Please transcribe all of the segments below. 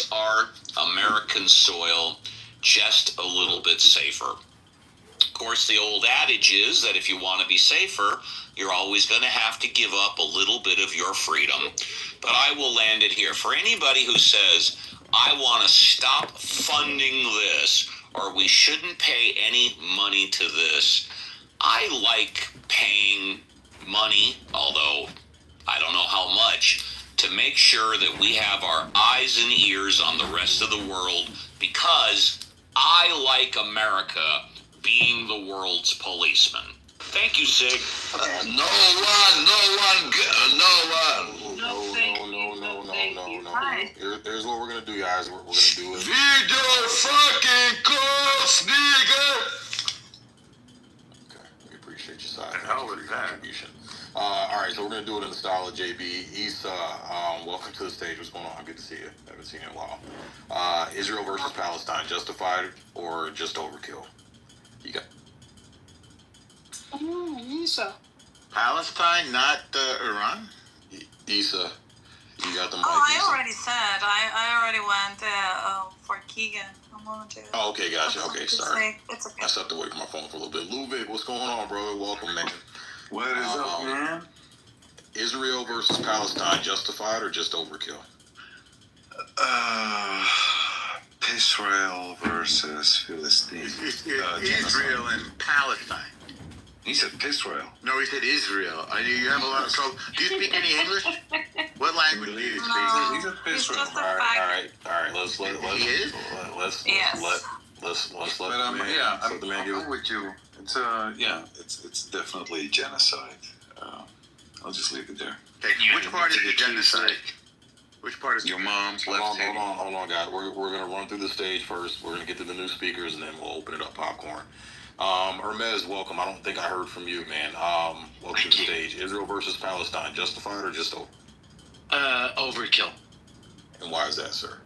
makes our American soil just a little bit safer. Of course, the old adage is that if you want to be safer, you're always going to have to give up a little bit of your freedom. But I will land it here. For anybody who says, I want to stop funding this, or we shouldn't pay any money to this, I like paying money, although I don't know how much, to make sure that we have our eyes and ears on the rest of the world, because I like America being the world's policeman. Thank you, Sig. No one. Here's what we're gonna do, guys. We're gonna do it. Video fucking course, nigga. Okay, we appreciate your side. How was that? All right, so we're gonna do it in the style of JB. Issa, welcome to the stage. What's going on? Good to see you. Haven't seen you in a while. Israel versus Palestine, justified or just overkill? You got. Issa. Palestine, not Iran? Issa, you got the mic. I already said. I already went for Keegan. I'm going to. Oh, okay, gotcha. Okay, sorry. It's okay. I stepped away from my phone for a little bit. Ludwig, what's going on, bro? Welcome, man. What is up, man? Israel versus Palestine, justified or just overkill? Israel versus Philistine. Israel and Palestine. He said Israel. No, he said Israel. You have a lot of trouble. Do you speak any English? What language do you speak? He said Israel. All right. Let's let the man give it. I'm with you. It's it's definitely genocide. I'll just leave it there. Okay. Which part is the genocide? Which part is your mom's left? Hold on, guys. We're gonna run through the stage first. We're gonna get to the new speakers, and then we'll open it up. Popcorn. Hermes, welcome. I don't think I heard from you, man. Welcome to the stage. Israel versus Palestine, justified or just overkill? And why is that, sir?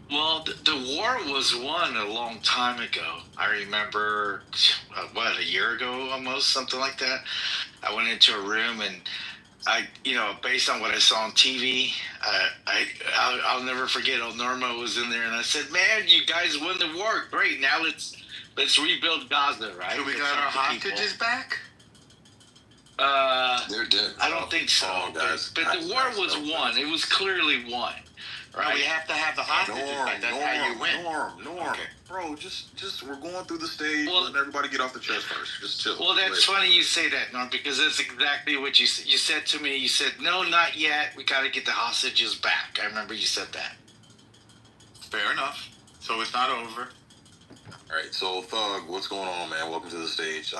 Well, the war was won a long time ago. I remember, a year ago almost, something like that. I went into a room and based on what I saw on TV, I'll never forget. Norma was in there, and I said, "Man, you guys won the war. Great. Now let's rebuild Gaza, right?" So we got our hostages back? They're dead. I don't think so. Guys. But the war was won. It was clearly won. Right? No, we have to have the hostages back. That's how you win. Norm. Okay. Bro, just we're going through the stage. Well, let everybody get off the chest first. Just chill. Well, that's funny you say that, Norm, because that's exactly what you said to me. You said, "No, not yet. We got to get the hostages back." I remember you said that. Fair enough. So it's not over. All right, so Thug, what's going on, man? Welcome to the stage.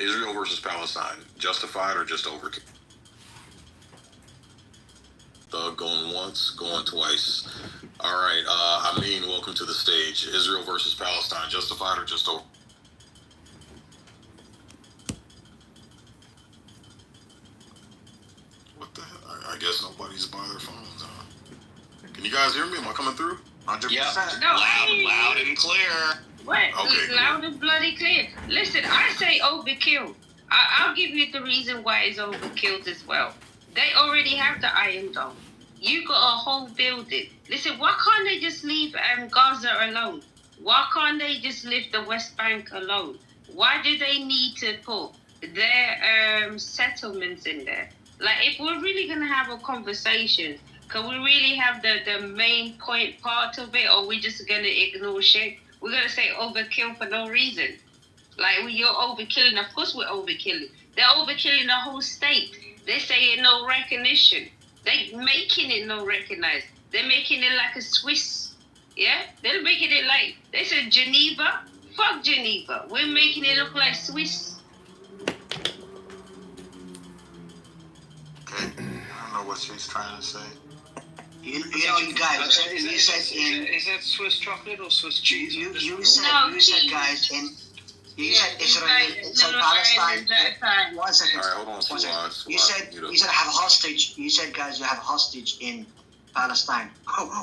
Israel versus Palestine, justified or just overkill? Thug going once, going twice. All right, Amin, welcome to the stage. Israel versus Palestine, justified or just over? What the hell? I guess nobody's by their phones, huh? Can you guys hear me? Am I coming through? 100%. Yep. No, Loud and clear. What? Okay, Loud and bloody clear. Listen, I say overkill. I'll give you the reason why it's overkill as well. They already have the Iron Dome. You got a whole building. Listen, why can't they just leave Gaza alone? Why can't they just leave the West Bank alone? Why do they need to put their settlements in there? Like, if we're really going to have a conversation, can we really have the main point part of it, or are we just going to ignore shit? We're going to say overkill for no reason. Like, you're overkilling. Of course we're overkilling. They're overkilling the whole state. They're saying no recognition. They're making it no recognized. They're making it like a Swiss. Yeah? They're making it like, they said Geneva. Fuck Geneva. We're making it look like Swiss. Okay. I don't know what she's trying to say. You guys, you said Is that Swiss chocolate or Swiss cheese? you said guys, you said Israel, Palestine. 1 second. All right, hold on. You said have a hostage. You said guys, you have a hostage in Palestine.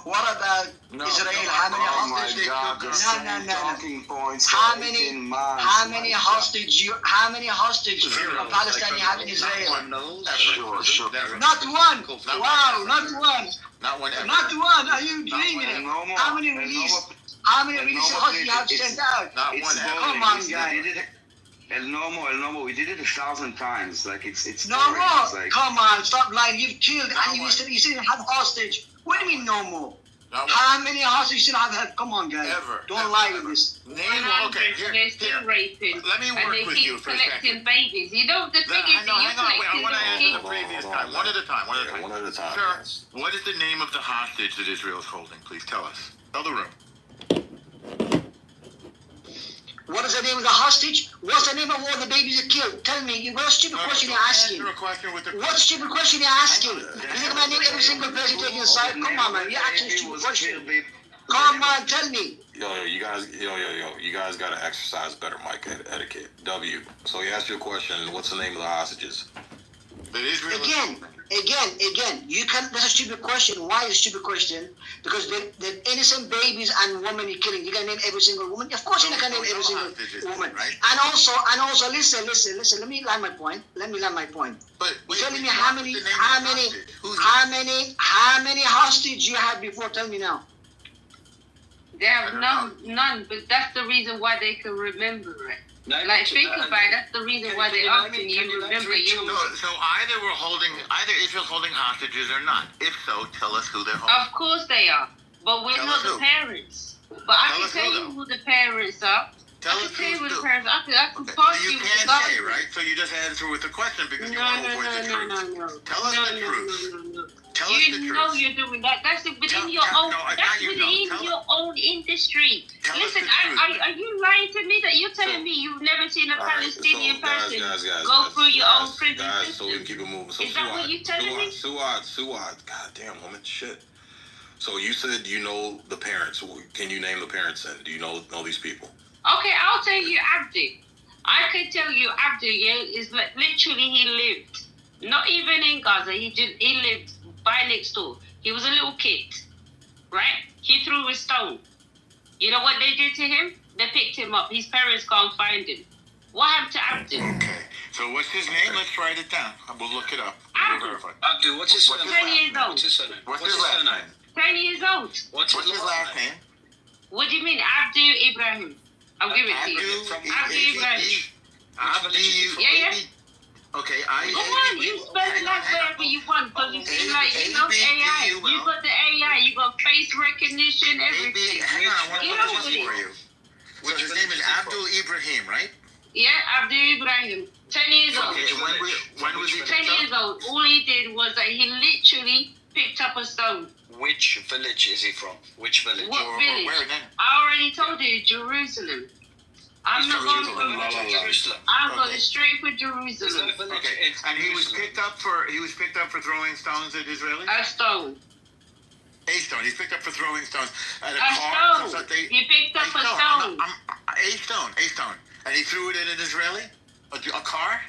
What about Israel? How many hostages? Talking points. How many hostage from Palestine you have in Israel? Sure. Not one. Wow, not one. Not one ever. Not one. Are you dreaming it? How many released hostages you have sent out? Not one ever. Come on, guys. El Nomo, we did it 1,000 times. Like it's No boring. more. It's like, Come on, stop lying. You've killed and you still have hostage. What do you mean no more? How many hostages you still have had? Come on, guys. Don't lie with this. They're still raping. Let me work with you for a second. Collecting babies. You know the thing is, Hang on. I want to answer kids. the previous guy. One at a time. One at a time. Sir, Yes. what is the name of the hostage that Israel is holding? Please tell us. Tell the room. What is the name of the hostage? What's the name of all the babies you killed? Tell me. What stupid question you're asking? Answer a question with the What stupid question you're asking? You think I name every single person taking a side? Come on, man. You're asking a stupid question. Come on, tell me. You guys got to exercise better mic etiquette. W. So he asked you a question. What's the name of the hostages? that Israel is Again, holding. Again, you can. That's a stupid question. Why is a stupid question? Because the innocent babies and women you're killing, you can name every single woman. Of course, you can name every single woman. Right? And also, listen. Let me land my point. But You're telling me how many hostage you had before? Tell me now. They have none, but that's the reason why they can remember it. Like, think about it, that's the reason why they asking you remember you. So either Israel's holding hostages or not. If so, tell us who they're holding. Of course they are, but we're Tell not us the who. parents. But I Tell can us tell who, you who the parents are. Tell I us can tell you who who's the who. parents are. I can pass You you with can't the say, right? So you just answer with a question because you want to avoid the truth. Tell us the truth. Tell us the You know truth. you're doing that. That's within Tell- your tell- own. no, I That's got you, no. within Tell your own industry. Tell us Listen, the truth. are you lying to me that you're telling So- me you've never seen a All right, Palestinian person guys, go through your own prison guys, so we can system? keep it moving. So Is that what you're telling me? Suad, God damn woman, shit. So you said you know the parents. Can you name the parents then? Do you know these people? Okay, I'll tell you Abdu. I can tell you Abdu, is like literally he lived, not even in Gaza, he lived by next door. He was a little kid, right? He threw a stone. You know what they did to him? They picked him up. His parents can't find him. What happened to Abdu? Okay. So what's his name? Let's write it down. We'll look it up. Abdu. We'll verify. Abdul, what's his surname? 10 years old. What's his surname? What's his last name? 10 years old. What's What's his last name? What do you mean, Abdu Ibrahim? I'll give it to you. Abdu Ibrahim. Yeah. Okay, Go on, you spell it like wherever you want, because you seem like, you know, AI. You got the AI, you got face recognition, everything. Hang on, I want to You look know this what it for is. you. So his name is Abdul Ibrahim, right? Yeah, Abdu Ibrahim. 10 years old. Okay, when was he 10 picked years up? old. All he did was that he literally picked up a stone. Which village is he from? Which village? What Or village? where then? I already told you, Jerusalem. I'm not going for Jerusalem. I'm going Okay. straight for There's no Jerusalem. village Okay, in and he was Jerusalem. picked up for throwing stones at Israelis? A stone. A stone. He's picked up for throwing stones at a A car. stone. So they- He picked up a stone. A stone. And he threw it at an Israeli? A car?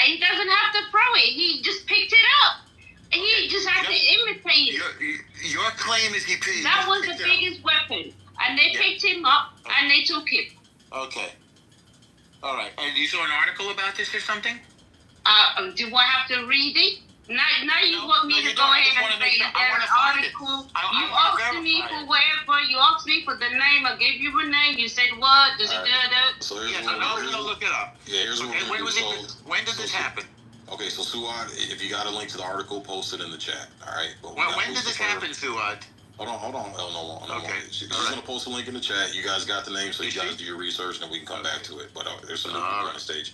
He doesn't have to throw it. He just picked it up. And he just had to imitate it. Your claim is he That was the picked it up. biggest weapon. And they Yeah. picked him up and they took him. Okay. All right. And you saw an article about this or something? Do I have to read it? Now you No, want me no, to you go don't. I ahead just and wanna make say sure- is I there wanna an find it. article? I You wanna asked me verify for it. whatever. You asked me for the name. I gave you a name. You said what? Does it All do right. that? So here's Yeah, what so now we're we're gonna going to look it up. Yeah, here's what Okay, we're when gonna do. when did this happen? Okay, so Suad, if you got a link to the article, post it in the chat. All right. But we got When did this Lucifer. happen, Suad? Hold on. No, Okay. She's All right. gonna post a link in the chat. You guys got the name, so you Is guys she? do your research, and then we can come back to it. But there's some new All people on right. the stage.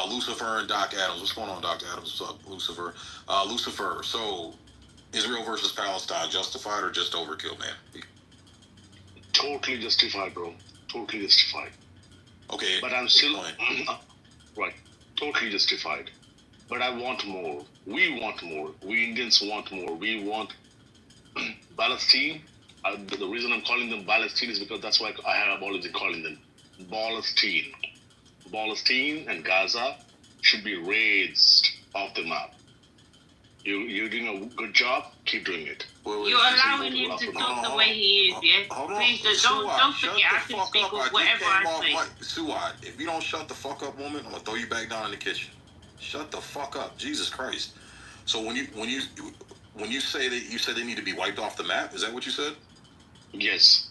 Lucifer and Doc Adams. What's going on, Doc Adams? What's up, Lucifer? Lucifer. So, Israel versus Palestine, justified or just overkill, man? Totally justified, bro. Totally justified. Okay. But I'm still explain. right. Totally justified. But I want more. We want more. We Indians want more. We want Palestine. The reason I'm calling them Palestine is because that's why I have always been calling them Palestine. Palestine and Gaza should be raised off the map. You're doing a good job. Keep doing it. You're allowing him to talk the way he is, yeah? Please, don't forget, I can speak with whatever I say. Suad, if you don't shut the fuck up, woman, I'm gonna throw you back down in the kitchen. Shut the fuck up, Jesus Christ. So when you say that you said they need to be wiped off the map, is that what you said? Yes.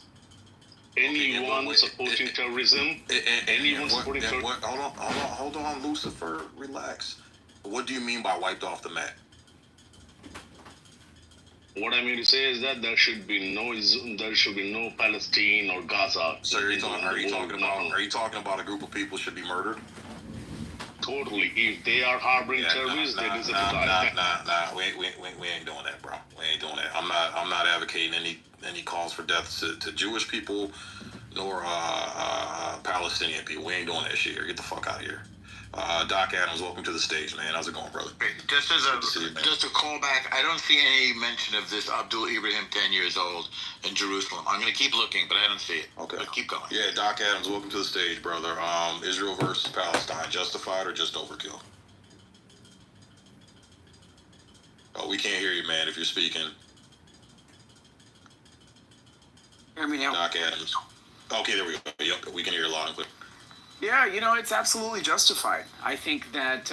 Anyone supporting terrorism, anyone supporting terrorism. Hold on, Lucifer, relax. What do you mean by wiped off the map? What I mean to say is that there should be no Palestine or Gaza. So are you talking about a group of people should be murdered? Totally. If they are harboring terrorists, they deserve to die. Nah. We ain't doing that, bro. We ain't doing that. I'm not advocating any calls for deaths to Jewish people nor Palestinian people. We ain't doing that shit here. Get the fuck out of here. Doc Adams, welcome to the stage, man. How's it going, brother? Just a callback, I don't see any mention of this Abdul Ibrahim, 10 years old, in Jerusalem. I'm going to keep looking, but I don't see it. Okay. But keep going. Yeah, Doc Adams, welcome to the stage, brother. Israel versus Palestine, justified or just overkill? Oh, we can't hear you, man, if you're speaking. Hear me now? Doc Adams. Okay, there we go. Yep, we can hear you loud and clear. Yeah, it's absolutely justified. I think that,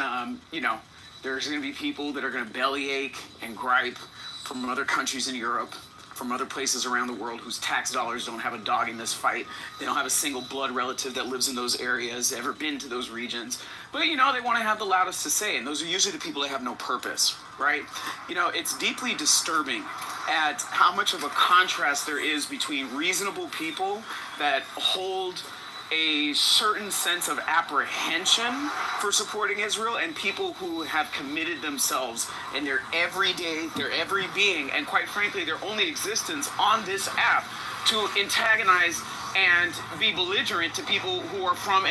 there's going to be people that are going to bellyache and gripe from other countries in Europe, from other places around the world whose tax dollars don't have a dog in this fight. They don't have a single blood relative that lives in those areas, ever been to those regions. But, they want to have the loudest to say, and those are usually the people that have no purpose, right? It's deeply disturbing at how much of a contrast there is between reasonable people that hold a certain sense of apprehension for supporting Israel and people who have committed themselves in their everyday, their every being, and quite frankly, their only existence on this app to antagonize and be belligerent to people who are from